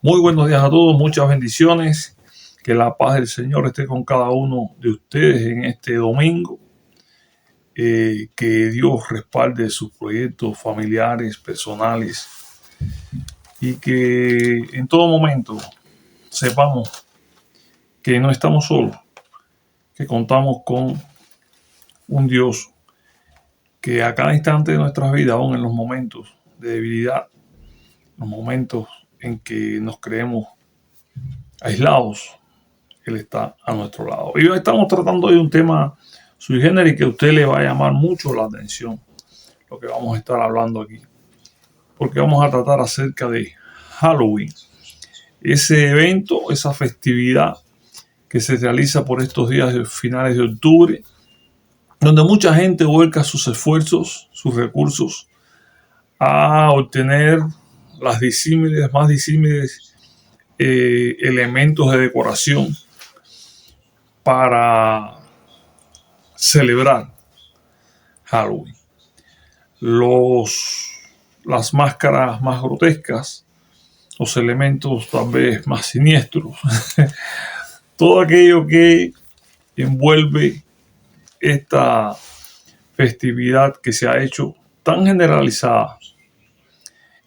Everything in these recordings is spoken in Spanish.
Muy buenos días a todos, muchas bendiciones. Que la paz del Señor esté con cada uno de ustedes en este domingo. Que Dios respalde sus proyectos familiares, personales, y que en todo momento sepamos que no estamos solos, que contamos con un Dios que a cada instante de nuestras vidas, aún en los momentos de debilidad, los momentos en que nos creemos aislados, Él está a nuestro lado. Y hoy estamos tratando de un tema sui generis que a usted le va a llamar mucho la atención, lo que vamos a estar hablando aquí, porque vamos a tratar acerca de Halloween, ese evento, esa festividad que se realiza por estos días de finales de octubre, donde mucha gente vuelca sus esfuerzos, sus recursos a obtener las más disímiles elementos de decoración para celebrar Halloween. Las máscaras más grotescas, los elementos tal vez más siniestros, todo aquello que envuelve esta festividad que se ha hecho tan generalizada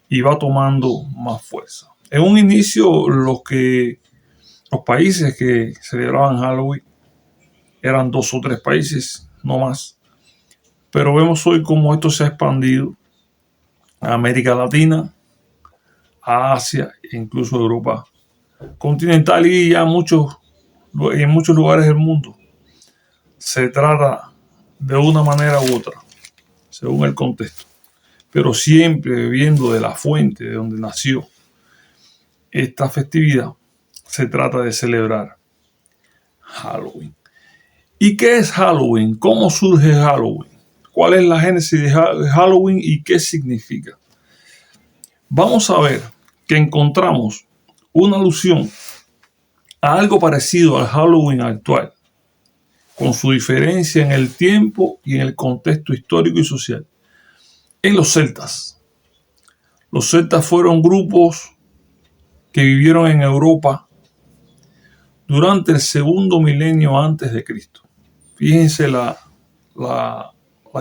y va tomando más fuerza. En un inicio, los países que celebraban Halloween eran 2 o 3 países, no más. Pero vemos hoy cómo esto se ha expandido a América Latina, a Asia e incluso a Europa continental y ya en muchos lugares del mundo. Se trata de una manera u otra, según el contexto, pero siempre bebiendo de la fuente de donde nació esta festividad. Se trata de celebrar Halloween. ¿Y qué es Halloween? ¿Cómo surge Halloween? ¿Cuál es la génesis de Halloween y qué significa? Vamos a ver que encontramos una alusión a algo parecido al Halloween actual, con su diferencia en el tiempo y en el contexto histórico y social. En los celtas. Los celtas fueron grupos que vivieron en Europa durante el segundo milenio antes de Cristo. Fíjense la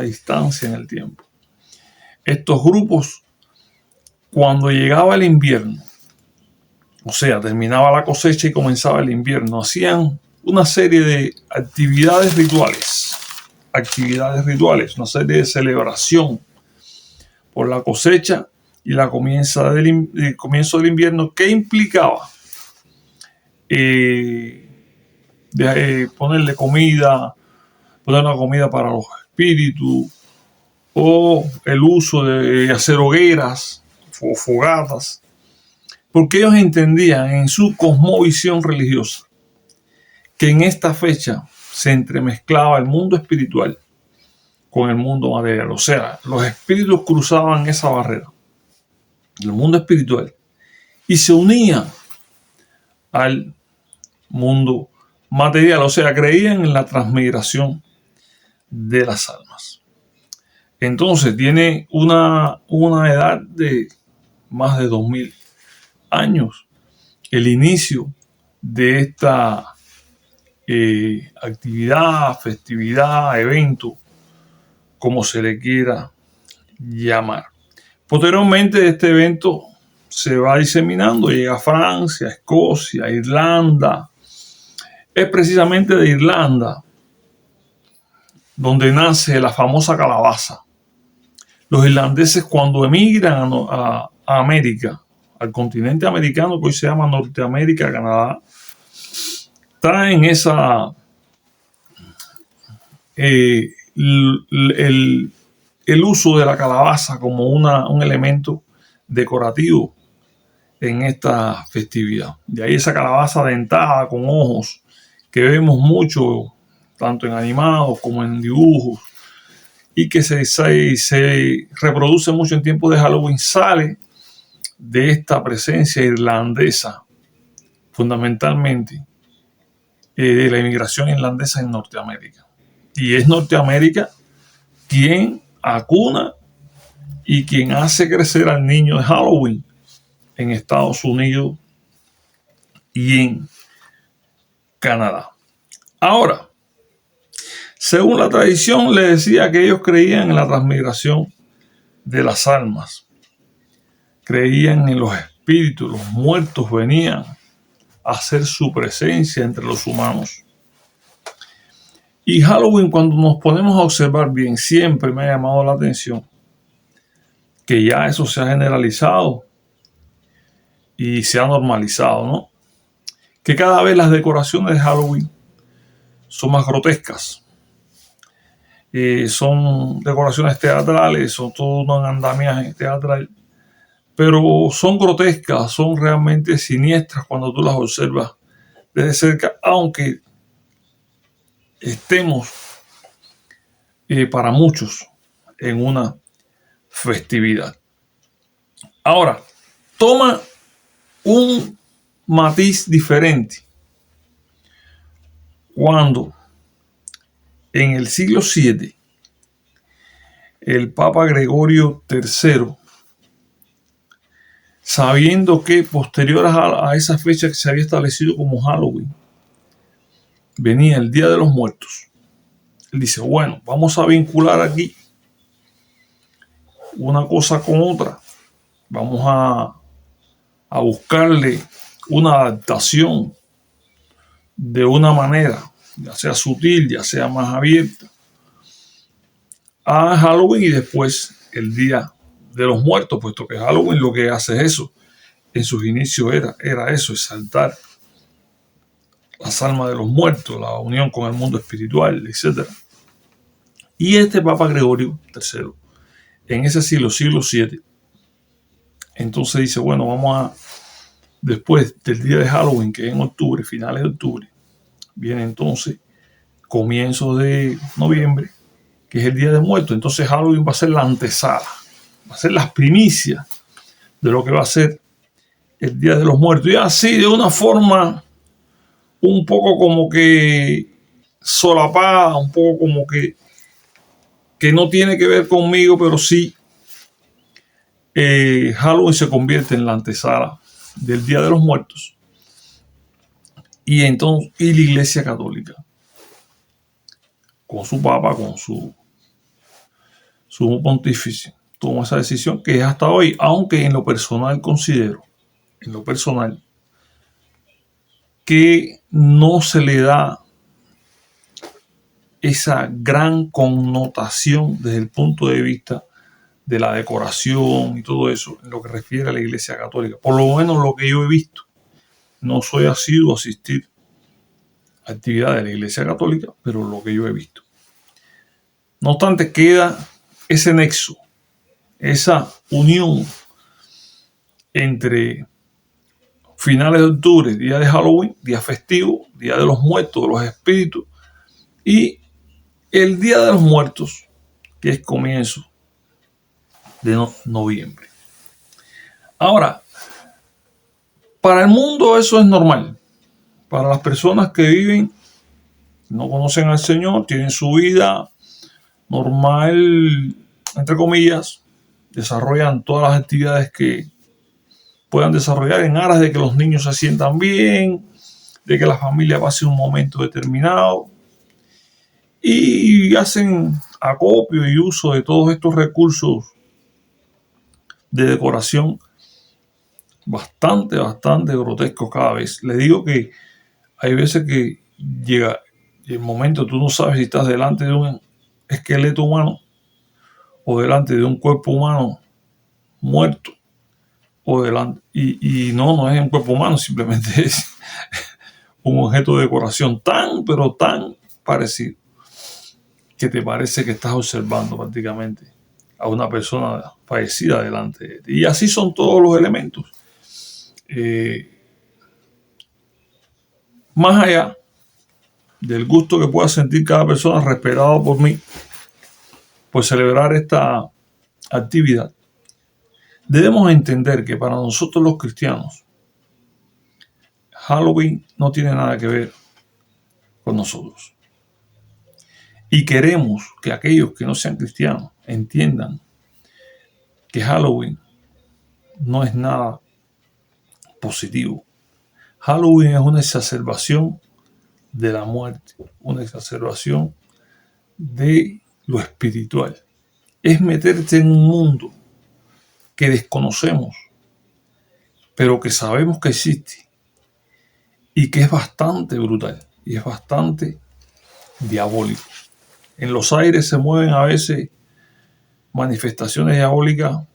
distancia en el tiempo. Estos grupos, cuando llegaba el invierno, o sea, terminaba la cosecha y comenzaba el invierno, hacían una serie de actividades rituales, una serie de celebración por la cosecha y el comienzo del invierno, que implicaba poner una comida para los espíritus, o el uso de hacer hogueras o fogatas, porque ellos entendían en su cosmovisión religiosa que en esta fecha se entremezclaba el mundo espiritual con el mundo material. O sea, los espíritus cruzaban esa barrera del mundo espiritual y se unían al mundo material. O sea, creían en la transmigración de las almas. Entonces tiene una edad de más de 2000 años el inicio de esta actividad, festividad, evento, como se le quiera llamar. Posteriormente, este evento se va diseminando, llega a Francia, Escocia, Irlanda. Es precisamente de Irlanda donde nace la famosa calabaza. Los irlandeses, cuando emigran a América, al continente americano, que hoy se llama Norteamérica, Canadá, traen el uso de la calabaza como un elemento decorativo en esta festividad. De ahí esa calabaza dentada con ojos que vemos mucho, tanto en animados como en dibujos, y que se reproduce mucho en tiempos de Halloween, sale de esta presencia irlandesa, fundamentalmente de la inmigración irlandesa en Norteamérica. Y es Norteamérica quien acuna y quien hace crecer al niño de Halloween en Estados Unidos y en Canadá. Ahora, según la tradición, le decía que ellos creían en la transmigración de las almas, creían en los espíritus, los muertos venían a hacer su presencia entre los humanos. Y Halloween, cuando nos ponemos a observar bien, siempre me ha llamado la atención que ya eso se ha generalizado y se ha normalizado, ¿no? Que cada vez las decoraciones de Halloween son más grotescas. Son decoraciones teatrales, son todo un andamiaje teatral, pero son grotescas, son realmente siniestras cuando tú las observas desde cerca, aunque estemos para muchos en una festividad. Ahora, toma un matiz diferente cuando en el siglo VII el Papa Gregorio III, sabiendo que posterior a esa fecha que se había establecido como Halloween, venía el Día de los Muertos, él dice, bueno, vamos a vincular aquí una cosa con otra, vamos a buscarle una adaptación de una manera, ya sea sutil, ya sea más abierta, a Halloween y después el Día de los Muertos, puesto que Halloween lo que hace es eso. En sus inicios era eso, exaltar las almas de los muertos, la unión con el mundo espiritual, etc. Y este Papa Gregorio III, en ese siglo VII, entonces dice, bueno, vamos a, después del día de Halloween, que es en octubre, finales de octubre, viene entonces comienzos de noviembre, que es el Día de Muertos. Entonces Halloween va a ser la antesala, va a ser las primicias de lo que va a ser el Día de los Muertos. Y así, de una forma un poco como que solapada, un poco como que no tiene que ver conmigo, pero sí, Halloween se convierte en la antesala del Día de los Muertos. Y entonces, y la Iglesia Católica, con su Papa, con su pontífice, toma esa decisión que es hasta hoy, aunque en lo personal considero, que no se le da esa gran connotación desde el punto de vista de la decoración y todo eso en lo que refiere a la Iglesia Católica. Por lo menos lo que yo he visto. No soy asiduo a asistir a actividades de la Iglesia Católica, pero lo que yo he visto. No obstante, queda ese nexo, esa unión entre finales de octubre, día de Halloween, día festivo, día de los muertos, de los espíritus, y el Día de los Muertos, que es comienzo de noviembre. Ahora, para el mundo eso es normal. Para las personas que viven, no conocen al Señor, tienen su vida normal, entre comillas, desarrollan todas las actividades que puedan desarrollar en aras de que los niños se sientan bien, de que la familia pase un momento determinado, y hacen acopio y uso de todos estos recursos de decoración bastante grotescos cada vez. Les digo que hay veces que llega el momento, tú no sabes si estás delante de un esqueleto humano o delante de un cuerpo humano muerto o delante, y no es un cuerpo humano, simplemente es un objeto de decoración pero tan parecido que te parece que estás observando prácticamente a una persona fallecida delante de ti. Y así son todos los elementos. Más allá del gusto que pueda sentir cada persona respetado por mí por celebrar esta actividad, debemos entender que para nosotros los cristianos Halloween no tiene nada que ver con nosotros. Y queremos que aquellos que no sean cristianos entiendan que Halloween no es nada positivo. Halloween es una exacerbación de la muerte, una exacerbación de lo espiritual. Es meterte en un mundo que desconocemos, pero que sabemos que existe y que es bastante brutal y es bastante diabólico. En los aires se mueven a veces manifestaciones diabólicas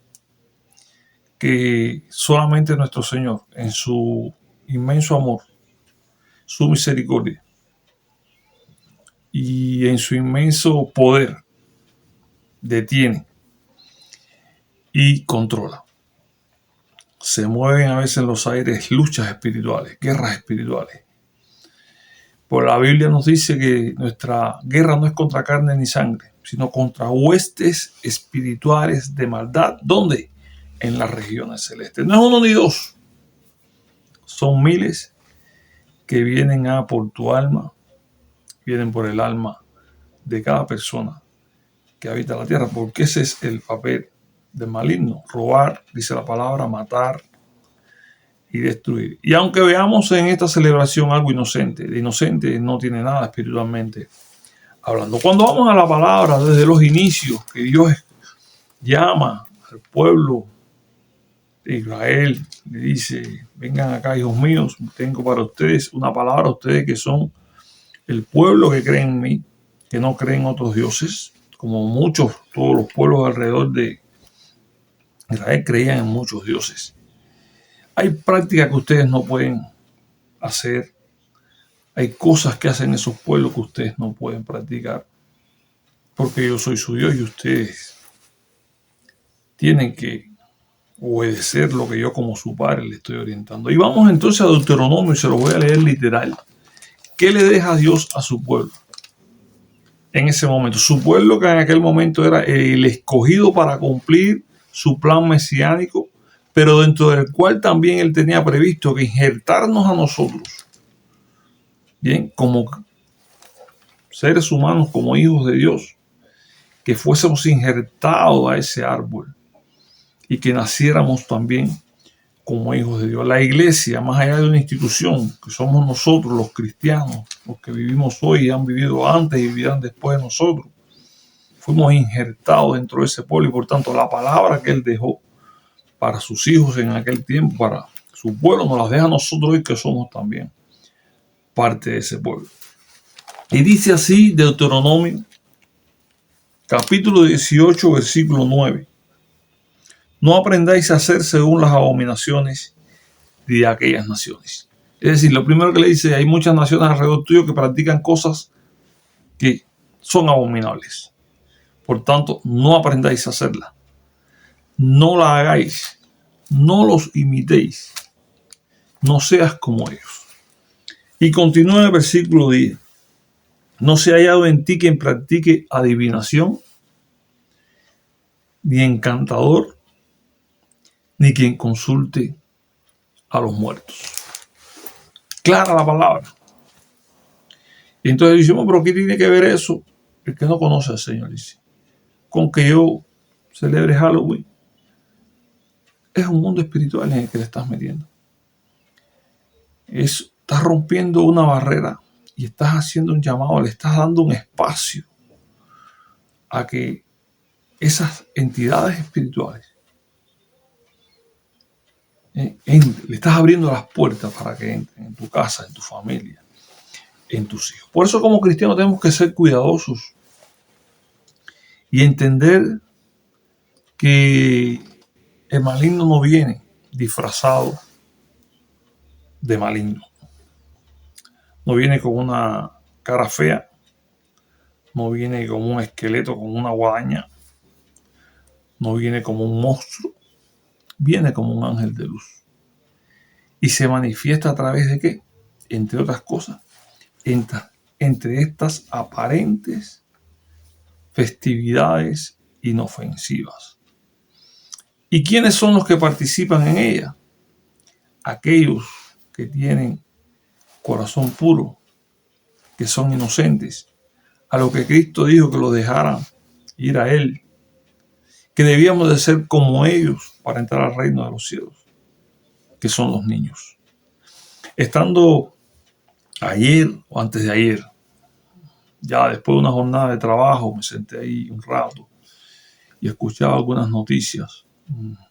que solamente nuestro Señor, en su inmenso amor, su misericordia y en su inmenso poder, detiene y controla. Se mueven a veces en los aires luchas espirituales, guerras espirituales. Por la Biblia nos dice que nuestra guerra no es contra carne ni sangre, sino contra huestes espirituales de maldad. ¿Dónde? En las regiones celestes. No es uno ni dos, son miles que vienen a por tu alma, vienen por el alma de cada persona que habita la tierra, porque ese es el papel del maligno: robar, dice la palabra, matar y destruir. Y aunque veamos en esta celebración algo inocente, de inocente no tiene nada espiritualmente hablando. Cuando vamos a la palabra desde los inicios, que Dios llama al pueblo de Israel, le dice: vengan acá, hijos míos, tengo para ustedes una palabra, ustedes que son el pueblo que cree en mí, que no creen en otros dioses, como muchos, todos los pueblos alrededor de Israel creían en muchos dioses. Hay prácticas que ustedes no pueden hacer, hay cosas que hacen esos pueblos que ustedes no pueden practicar, porque yo soy su Dios y ustedes tienen que obedecer lo que yo como su padre le estoy orientando. Y vamos entonces a Deuteronomio y se lo voy a leer literal. ¿Qué le deja Dios a su pueblo en ese momento? Su pueblo, que en aquel momento era el escogido para cumplir su plan mesiánico, pero dentro del cual también él tenía previsto que injertarnos a nosotros, bien, como seres humanos, como hijos de Dios, que fuésemos injertados a ese árbol y que naciéramos también como hijos de Dios. La iglesia, más allá de una institución, que somos nosotros los cristianos, los que vivimos hoy y han vivido antes y vivirán después de nosotros, fuimos injertados dentro de ese pueblo y por tanto la palabra que él dejó para sus hijos en aquel tiempo, para su pueblo, nos las deja a nosotros hoy, que somos también parte de ese pueblo. Y dice así Deuteronomio, capítulo 18, versículo 9. No aprendáis a hacer según las abominaciones de aquellas naciones. Es decir, lo primero que le dice: hay muchas naciones alrededor tuyo que practican cosas que son abominables. Por tanto, no aprendáis a hacerlas. No la hagáis. No los imitéis. No seas como ellos. Y continúa en el versículo 10. No se ha hallado en ti quien practique adivinación, ni encantador, ni quien consulte a los muertos. Clara la palabra. Y entonces decimos: pero ¿qué tiene que ver eso? El que no conoce al Señor, dice, con que yo celebre Halloween. Es un mundo espiritual en el que le estás metiendo. Estás rompiendo una barrera y estás haciendo un llamado, le estás dando un espacio a que esas entidades espirituales le estás abriendo las puertas para que entren en tu casa, en tu familia, en tus hijos. Por eso, como cristianos, tenemos que ser cuidadosos y entender que el maligno no viene disfrazado de maligno. No viene con una cara fea, no viene como un esqueleto, con una guadaña, no viene como un monstruo, viene como un ángel de luz. Y se manifiesta a través de ¿qué? Entre otras cosas, entre estas aparentes festividades inofensivas. ¿Y quiénes son los que participan en ella? Aquellos que tienen corazón puro, que son inocentes, a lo que Cristo dijo que los dejaran ir a Él, que debíamos de ser como ellos para entrar al reino de los cielos, que son los niños. Estando ayer o antes de ayer, ya después de una jornada de trabajo, me senté ahí un rato y escuchaba algunas noticias,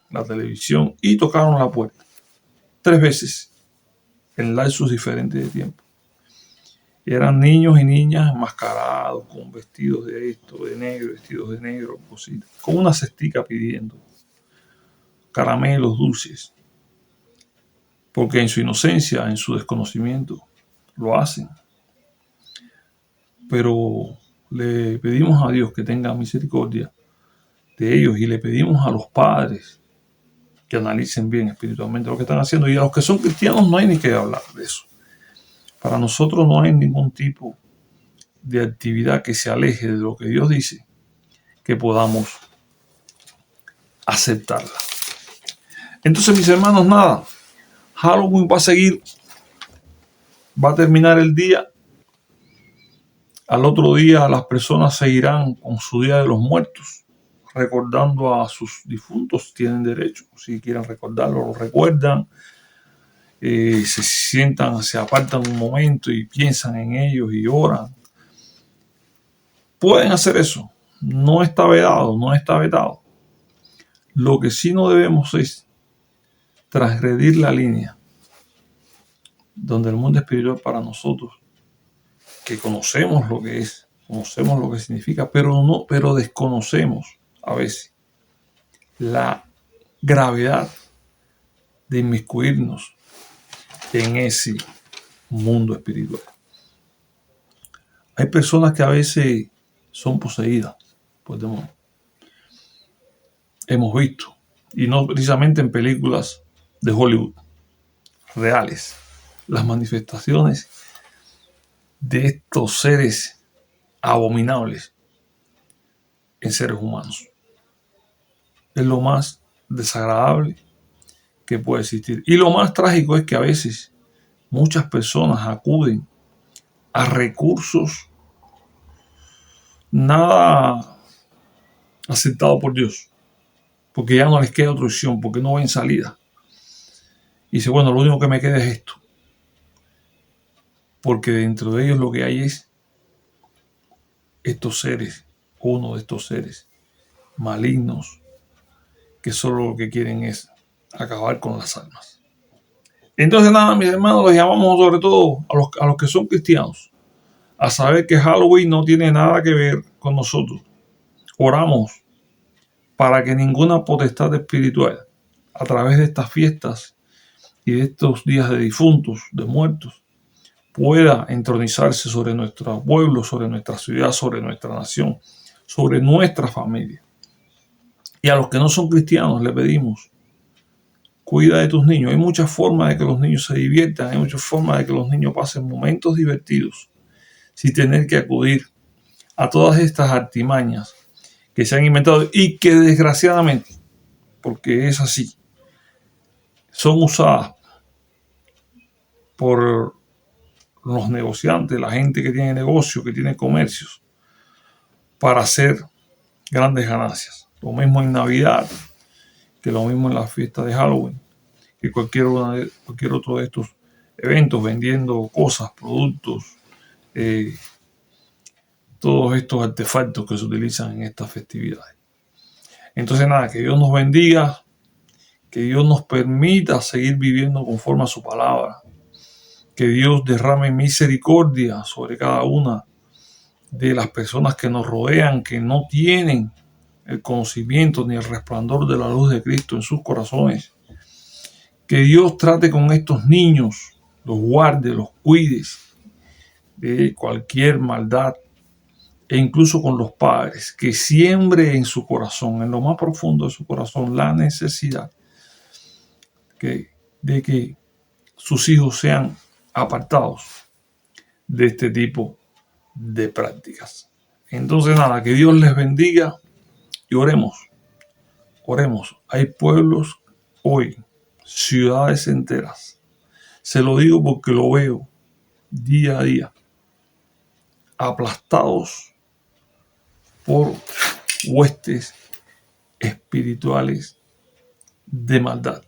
la televisión, y tocaron la puerta 3 veces en lapsos diferentes de tiempo. Eran niños y niñas enmascarados, con vestidos de esto, de negro, vestidos de negro, cositas, con una cestica pidiendo caramelos, dulces, porque en su inocencia, en su desconocimiento, lo hacen. Pero le pedimos a Dios que tenga misericordia de ellos y le pedimos a los padres que analicen bien espiritualmente lo que están haciendo. Y a los que son cristianos no hay ni que hablar de eso. Para nosotros no hay ningún tipo de actividad que se aleje de lo que Dios dice que podamos aceptarla. Entonces, mis hermanos, nada, Halloween va a seguir, va a terminar el día. Al otro día las personas seguirán con su Día de los Muertos, recordando a sus difuntos. Tienen derecho, si quieren recordarlo, lo recuerdan, se sientan, se apartan un momento y piensan en ellos y oran. Pueden hacer eso, no está vedado, no está vetado. Lo que sí no debemos es transgredir la línea donde el mundo espiritual para nosotros, que conocemos lo que es, conocemos lo que significa, pero desconocemos a veces la gravedad de inmiscuirnos en ese mundo espiritual. Hay personas que a veces son poseídas por demonios. Hemos visto, y no precisamente en películas de Hollywood, reales, las manifestaciones de estos seres abominables en seres humanos. Es lo más desagradable que puede existir. Y lo más trágico es que a veces muchas personas acuden a recursos nada aceptados por Dios, porque ya no les queda otra opción, porque no ven salida. Y dice, bueno, lo único que me queda es esto, porque dentro de ellos lo que hay es estos seres, uno de estos seres malignos, que solo lo que quieren es acabar con las almas. Entonces nada, mis hermanos, los llamamos sobre todo a los que son cristianos a saber que Halloween no tiene nada que ver con nosotros. Oramos para que ninguna potestad espiritual a través de estas fiestas y de estos días de difuntos, de muertos, pueda entronizarse sobre nuestro pueblo, sobre nuestra ciudad, sobre nuestra nación, sobre nuestra familia. Y a los que no son cristianos le pedimos, cuida de tus niños. Hay muchas formas de que los niños se diviertan, hay muchas formas de que los niños pasen momentos divertidos sin tener que acudir a todas estas artimañas que se han inventado y que desgraciadamente, porque es así, son usadas por los negociantes, la gente que tiene negocio, que tiene comercios, para hacer grandes ganancias. Lo mismo en Navidad, que lo mismo en la fiesta de Halloween, que cualquier otro de estos eventos, vendiendo cosas, productos, todos estos artefactos que se utilizan en estas festividades. Entonces nada, que Dios nos bendiga, que Dios nos permita seguir viviendo conforme a su palabra, que Dios derrame misericordia sobre cada una de las personas que nos rodean, que no tienen el conocimiento ni el resplandor de la luz de Cristo en sus corazones. Que Dios trate con estos niños, los guarde, los cuide de cualquier maldad, e incluso con los padres, que siembre en su corazón, en lo más profundo de su corazón, la necesidad de que sus hijos sean apartados de este tipo de prácticas. Entonces nada, que Dios les bendiga y oremos. Oremos. Hay pueblos hoy, ciudades enteras. Se lo digo porque lo veo día a día, aplastados por huestes espirituales de maldad,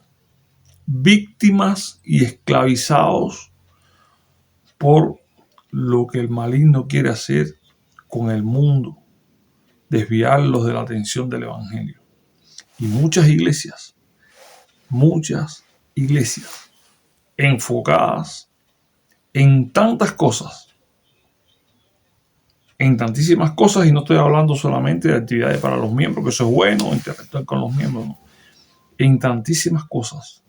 víctimas y esclavizados por lo que el maligno quiere hacer con el mundo, desviarlos de la atención del evangelio. Y muchas iglesias enfocadas en tantas cosas, en tantísimas cosas, y no estoy hablando solamente de actividades para los miembros, que eso es bueno, interactuar con los miembros, no. En tantísimas cosas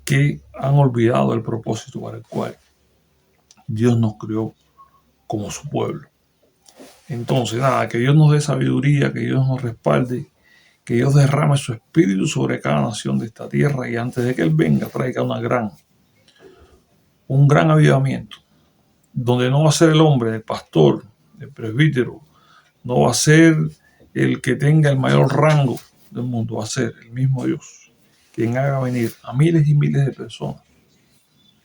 que han olvidado el propósito para el cual Dios nos creó como su pueblo. Entonces, nada, que Dios nos dé sabiduría, que Dios nos respalde, que Dios derrame su espíritu sobre cada nación de esta tierra y antes de que Él venga traiga un gran avivamiento, donde no va a ser el hombre, el pastor, el presbítero, no va a ser el que tenga el mayor rango del mundo, va a ser el mismo Dios quien haga venir a miles y miles de personas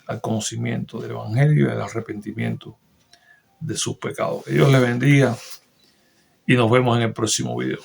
al conocimiento del evangelio y al arrepentimiento de sus pecados. Que Dios les bendiga y nos vemos en el próximo video.